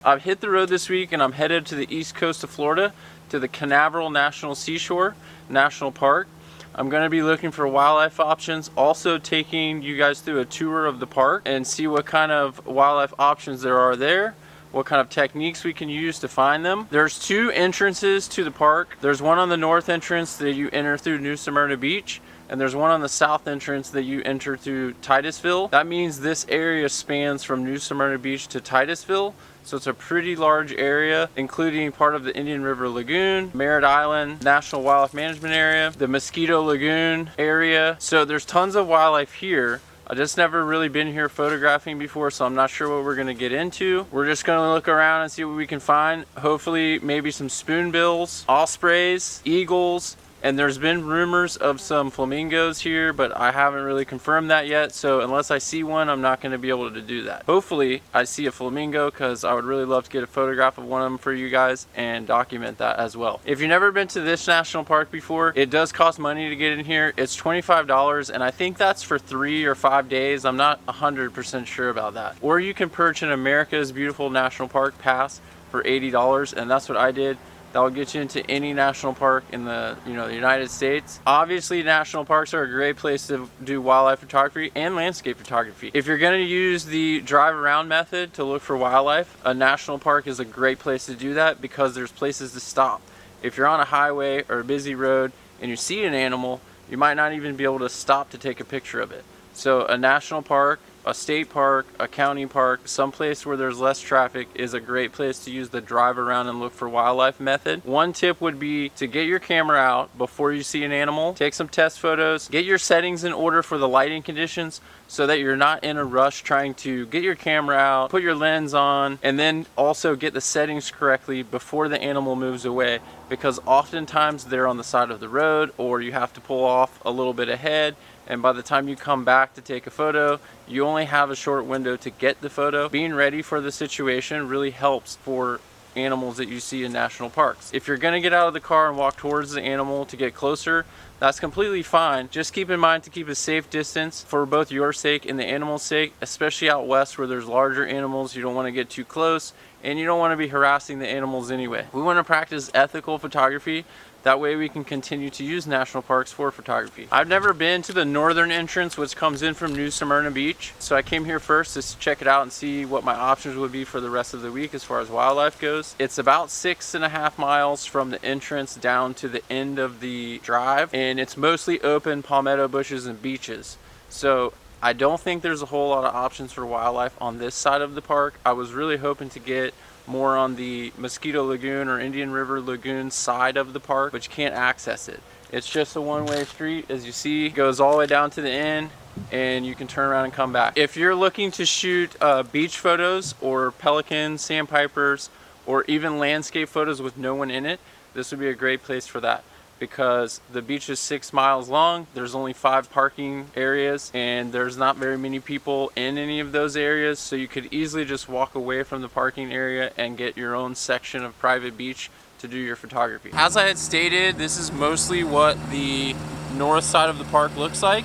I've hit the road this week and I'm headed to the east coast of Florida to the Canaveral National Seashore National Park. I'm going to be looking for wildlife options, also taking you guys through a tour of the park and see what kind of wildlife options there are there, what kind of techniques we can use to find them. There's two entrances to the park. There's one on the north entrance that you enter through New Smyrna Beach, and there's one on the south entrance that you enter through Titusville. That means this area spans from New Smyrna Beach to Titusville. So it's a pretty large area, including part of the Indian River Lagoon, Merritt Island National Wildlife Management Area, the Mosquito Lagoon area. So there's tons of wildlife here. I just never really been here photographing before, so I'm not sure what we're gonna get into. We're just gonna look around and see what we can find. Hopefully maybe some spoonbills, ospreys, eagles, and there's been rumors of some flamingos here, but I haven't really confirmed that yet. So unless I see one, I'm not gonna be able to do that. Hopefully I see a flamingo, because I would really love to get a photograph of one of them for you guys and document that as well. If you've never been to this national park before, it does cost money to get in here. It's $25, and I think that's for 3 or 5 days. I'm not 100% sure about that. Or you can purchase an America's Beautiful National Park pass for $80, and that's what I did. That will get you into any national park in the the United States. Obviously, national parks are a great place to do wildlife photography and landscape photography. If you're going to use the drive around method to look for wildlife, a national park is a great place to do that because there's places to stop. If you're on a highway or a busy road and you see an animal, you might not even be able to stop to take a picture of it. So a national park, a state park, a county park, someplace where there's less traffic is a great place to use the drive around and look for wildlife method. One tip would be to get your camera out before you see an animal, take some test photos, get your settings in order for the lighting conditions so that you're not in a rush trying to get your camera out, put your lens on, and then also get the settings correctly before the animal moves away, because oftentimes they're on the side of the road or you have to pull off a little bit ahead, and by the time you come back to take a photo, you only have a short window to get the photo. Being ready for the situation really helps for animals that you see in national parks. If you're gonna get out of the car and walk towards the animal to get closer, that's completely fine. Just keep in mind to keep a safe distance for both your sake and the animal's sake, especially out west where there's larger animals. You don't want to get too close and you don't want to be harassing the animals anyway. We want to practice ethical photography. That way we can continue to use national parks for photography. I've never been to the northern entrance, which comes in from New Smyrna Beach. So I came here first to check it out and see what my options would be for the rest of the week as far as wildlife goes. It's about 6.5 miles from the entrance down to the end of the drive, and it's mostly open palmetto bushes and beaches. So I don't think there's a whole lot of options for wildlife on this side of the park. I was really hoping to get more on the Mosquito Lagoon or Indian River Lagoon side of the park, but you can't access it. It's just a one-way street, as you see. It goes all the way down to the end and you can turn around and come back. If you're looking to shoot beach photos or pelicans, sandpipers, or even landscape photos with no one in it, this would be a great place for that, because the beach is 6 miles long, there's only 5 parking areas, and there's not very many people in any of those areas, so you could easily just walk away from the parking area and get your own section of private beach to do your photography. As I had stated, this is mostly what the north side of the park looks like.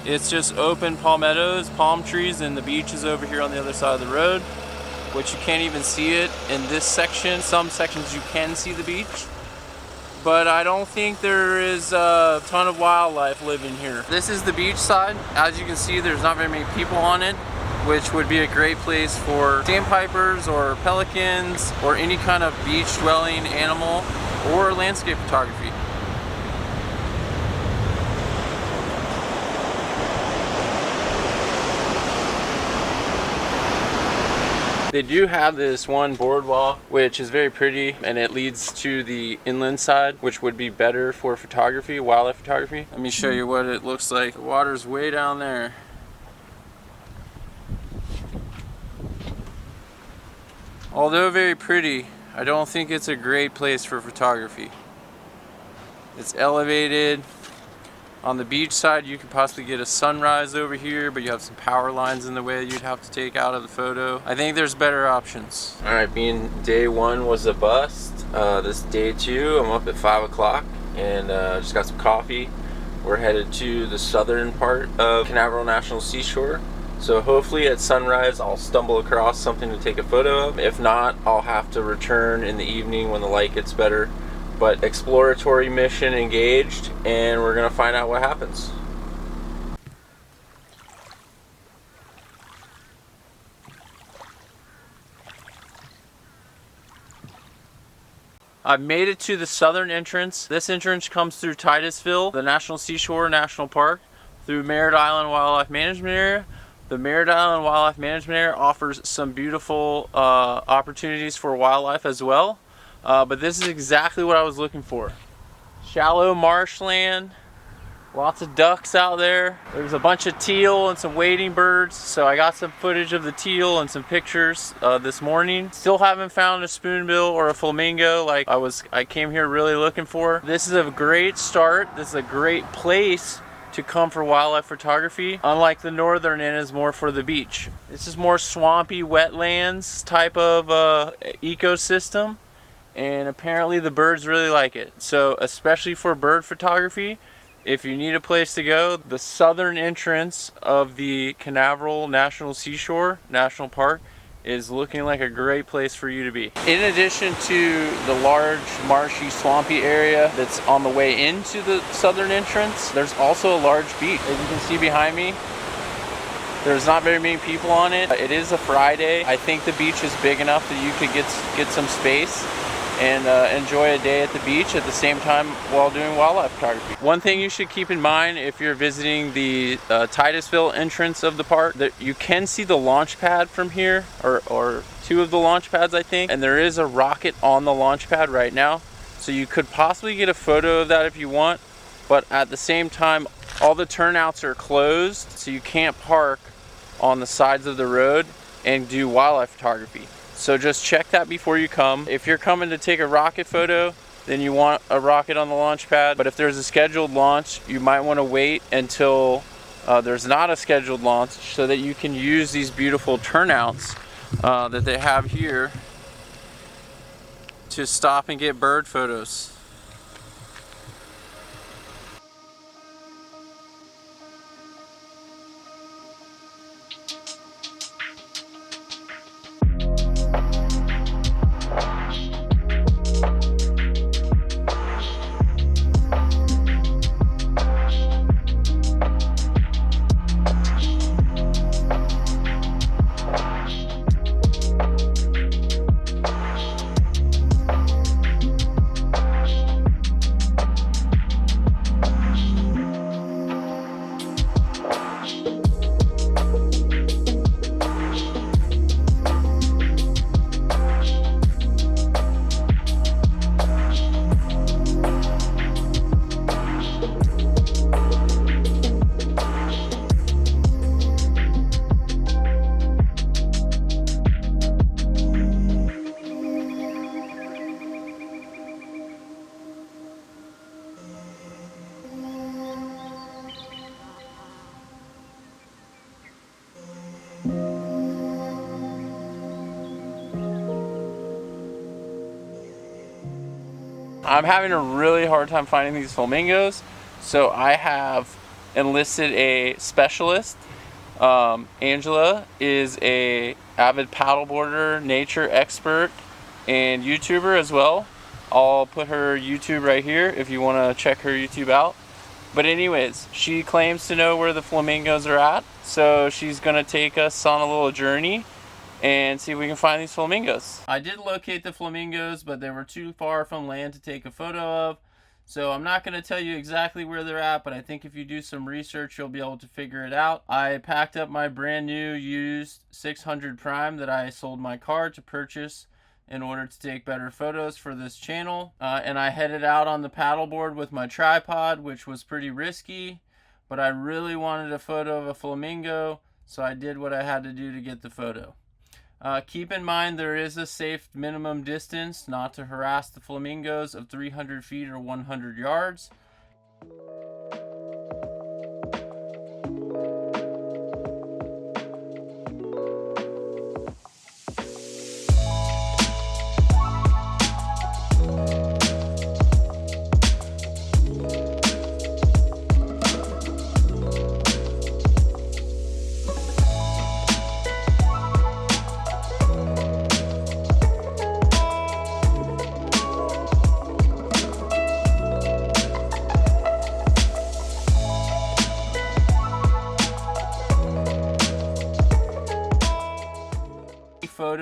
It's just open palmettos, palm trees, and the beach is over here on the other side of the road, which you can't even see it in this section. Some sections you can see the beach, but I don't think there is a ton of wildlife living here. This is the beach side. As you can see, there's not very many people on it, which would be a great place for sandpipers or pelicans or any kind of beach dwelling animal or landscape photography. They do have this one boardwalk, which is very pretty, and it leads to the inland side, which would be better for photography, wildlife photography. Let me show you what it looks like. The water's way down there. Although very pretty, I don't think it's a great place for photography. It's elevated. On the beach side, you could possibly get a sunrise over here, but you have some power lines in the way you'd have to take out of the photo. I think there's better options. All right, being day 1 was a bust. This day 2, I'm up at 5 o'clock and just got some coffee. We're headed to the southern part of Canaveral National Seashore. So hopefully at sunrise I'll stumble across something to take a photo of. If not, I'll have to return in the evening when the light gets better. But exploratory mission engaged, and we're gonna find out what happens. I've made it to the southern entrance. This entrance comes through Titusville, the National Seashore National Park, through Merritt Island Wildlife Management Area. The Merritt Island Wildlife Management Area offers some beautiful opportunities for wildlife as well. But this is exactly what I was looking for. Shallow marshland, lots of ducks out there. There's a bunch of teal and some wading birds. So I got some footage of the teal and some pictures this morning. Still haven't found a spoonbill or a flamingo like I came here really looking for. This is a great start. This is a great place to come for wildlife photography. Unlike the northern end is more for the beach. This is more swampy wetlands type of ecosystem, and apparently the birds really like it. So especially for bird photography, if you need a place to go, the southern entrance of the Canaveral National Seashore National Park is looking like a great place for you to be. In addition to the large marshy swampy area that's on the way into the southern entrance, there's also a large beach. As you can see behind me, there's not very many people on it. It is a Friday. I think the beach is big enough that you could get some space and enjoy a day at the beach at the same time while doing wildlife photography. One thing you should keep in mind if you're visiting the Titusville entrance of the park, that you can see the launch pad from here, or two of the launch pads I think, and there is a rocket on the launch pad right now. So you could possibly get a photo of that if you want, but at the same time all the turnouts are closed, so you can't park on the sides of the road and do wildlife photography. So just check that before you come. If you're coming to take a rocket photo, then you want a rocket on the launch pad. But if there's a scheduled launch, you might want to wait until there's not a scheduled launch so that you can use these beautiful turnouts that they have here to stop and get bird photos. I'm having a really hard time finding these flamingos, so I have enlisted a specialist. Angela is a avid paddleboarder, nature expert, and YouTuber as well. I'll put her YouTube right here if you want to check her YouTube out. But anyways, she claims to know where the flamingos are at, so she's gonna take us on a little journey and see if we can find these flamingos. I did locate the flamingos, but they were too far from land to take a photo of. So I'm not going to tell you exactly where they're at, but I think if you do some research, you'll be able to figure it out. I packed up my brand new used 600 prime that I sold my car to purchase in order to take better photos for this channel. And I headed out on the paddleboard with my tripod, which was pretty risky, but I really wanted a photo of a flamingo, so I did what I had to do to get the photo. Keep in mind there is a safe minimum distance not to harass the flamingos of 300 feet or 100 yards.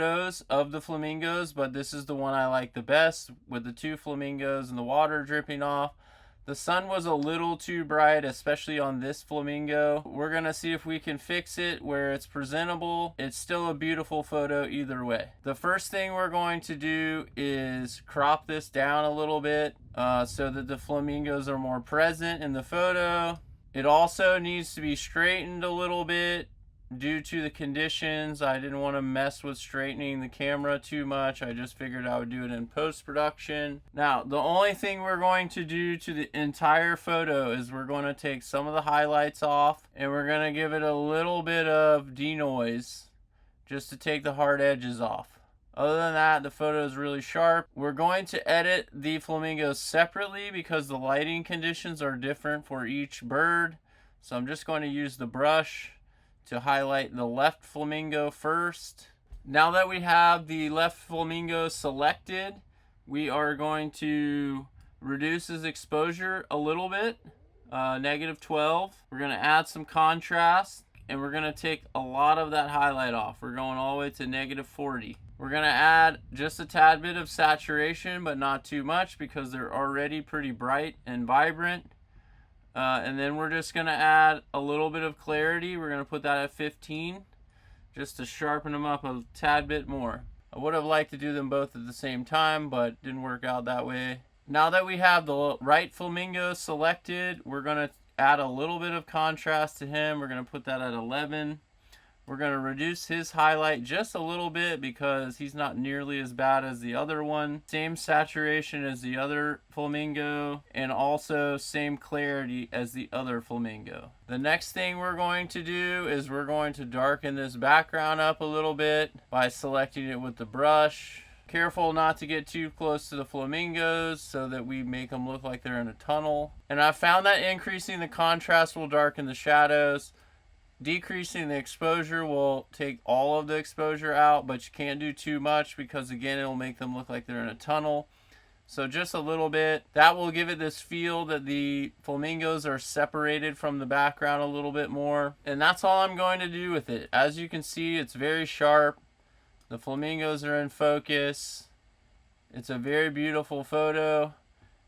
photos of the flamingos, but this is the one I like the best, with the two flamingos and the water dripping off. The sun was a little too bright, especially on this flamingo. We're gonna see if we can fix it where it's presentable. It's still a beautiful photo either way. The first thing we're going to do is crop this down a little bit so that the flamingos are more present in the photo. It also needs to be straightened a little bit due to the conditions. I didn't want to mess with straightening the camera too much. I just figured I would do it in post-production. Now, the only thing we're going to do to the entire photo is we're going to take some of the highlights off and we're going to give it a little bit of denoise just to take the hard edges off. Other than that, the photo is really sharp. We're going to edit the flamingos separately because the lighting conditions are different for each bird. So I'm just going to use the brush to highlight the left flamingo first. Now that we have the left flamingo selected, we are going to reduce his exposure a little bit, -12. We're going to add some contrast, and we're going to take a lot of that highlight off. We're going all the way to -40. We're going to add just a tad bit of saturation, but not too much because they're already pretty bright and vibrant. And then we're just going to add a little bit of clarity. We're going to put that at 15 just to sharpen them up a tad bit more. I would have liked to do them both at the same time, but didn't work out that way. Now that we have the right flamingo selected, we're going to add a little bit of contrast to him. We're going to put that at 11. We're going to reduce his highlight just a little bit because he's not nearly as bad as the other one. Same saturation as the other flamingo and also same clarity as the other flamingo. The next thing we're going to do is we're going to darken this background up a little bit by selecting it with the brush. Careful not to get too close to the flamingos so that we make them look like they're in a tunnel. And I found that increasing the contrast will darken the shadows. Decreasing the exposure will take all of the exposure out, but you can't do too much because again it'll make them look like they're in a tunnel. So just a little bit. That will give it this feel that the flamingos are separated from the background a little bit more. And that's all I'm going to do with it. As you can see, it's very sharp. The flamingos are in focus. It's a very beautiful photo.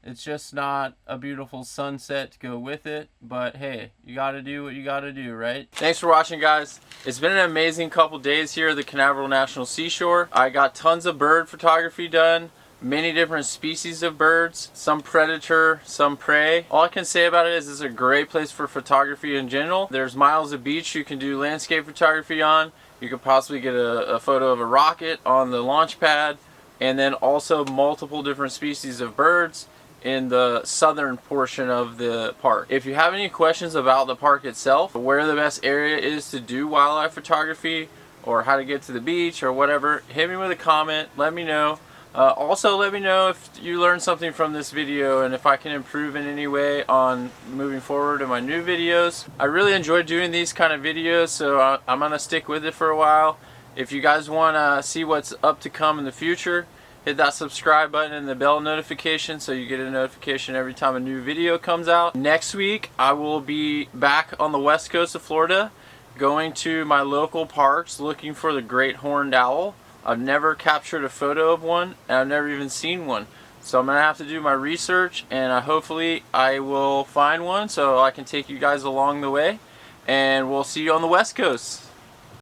It's just not a beautiful sunset to go with it, but hey, you gotta do what you gotta do, right? Thanks for watching, guys. It's been an amazing couple days here at the Canaveral National Seashore. I got tons of bird photography done, many different species of birds, some predator, some prey. All I can say about it is it's a great place for photography in general. There's miles of beach you can do landscape photography on. You could possibly get a photo of a rocket on the launch pad, and then also multiple different species of birds in the southern portion of the park. If you have any questions about the park itself, where the best area is to do wildlife photography, or how to get to the beach or whatever, hit me with a comment, let me know. Also let me know if you learned something from this video and if I can improve in any way on moving forward in my new videos. I really enjoy doing these kind of videos, so I'm gonna stick with it for a while. If you guys want to see what's up to come in the future, hit that subscribe button and the bell notification so you get a notification every time a new video comes out. Next week I will be back on the west coast of Florida going to my local parks looking for the great horned owl. I've never captured a photo of one and I've never even seen one. So I'm going to have to do my research, and hopefully I will find one so I can take you guys along the way, and we'll see you on the west coast.